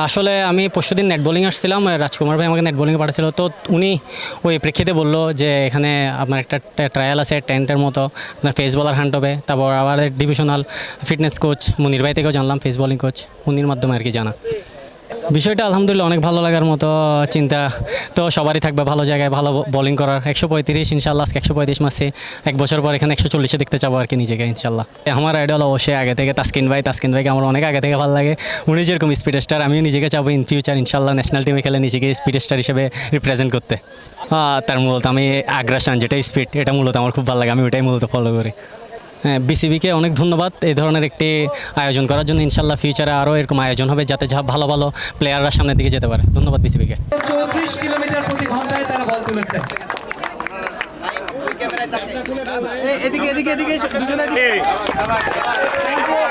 আসলে আমি পরশুদিন নেট বোলিং আসছিলাম, রাজকুমার ভাই আমাকে নেট বোলিংয়ে পাঠাচ্ছিল, তো উনি ওই প্রেক্ষিতে বললো যে এখানে আপনার একটা ট্রায়াল আছে টেন্টের মতো, আপনার ফেস বলার হান্ট হবে, তারপর আবার ডিভিশনাল ফিটনেস কোচ মুনির ভাই থেকেও জানলাম, ফেস বোলিং কোচ উনির মাধ্যমে আর কি জানা। বিষয়টা আলহামদুলিল্লাহ অনেক ভালো লাগার মতো চিন্তা, তো সবারই থাকবে ভালো জায়গায় ভালো বোলিং করার। 135 ইনশাল্লাহ, আজকে 135 মাসে, এক বছর পর এখানে 140-এ দেখতে চাবো আর কি নিজেকে ইনশাল্লাহ। আমার আইডল অবশ্যই আগে থেকে তাসকিন ভাইকে আমার অনেক আগে থেকে ভালো লাগে। উনি যেরকম স্পিড স্টার, আমিও নিজেকে চাবো ইন ফিউচার ইনশাল্লাহ ন্যাশনাল টিমে খেলে নিজেকে স্পিড স্টার হিসেবে রিপ্রেজেন্ট করতে। তার মূলত আমি আগ্রাসন যেটা স্পিড, এটা মূলত আমার খুব ভালো লাগে, আমি ওটাই মূলত ফলো করি। হ্যাঁ, বিসিবিকে অনেক ধন্যবাদ এই ধরনের একটি আয়োজন করার জন্য। ইনশাল্লাহ ফিউচারে আরও এরকম আয়োজন হবে যাতে ভালো ভালো প্লেয়াররা সামনের দিকে যেতে পারে। ধন্যবাদ বিসিবিকে। 34 কিলোমিটার প্রতি ঘন্টায় তারা বল তুলেছে। এদিকে দুজনে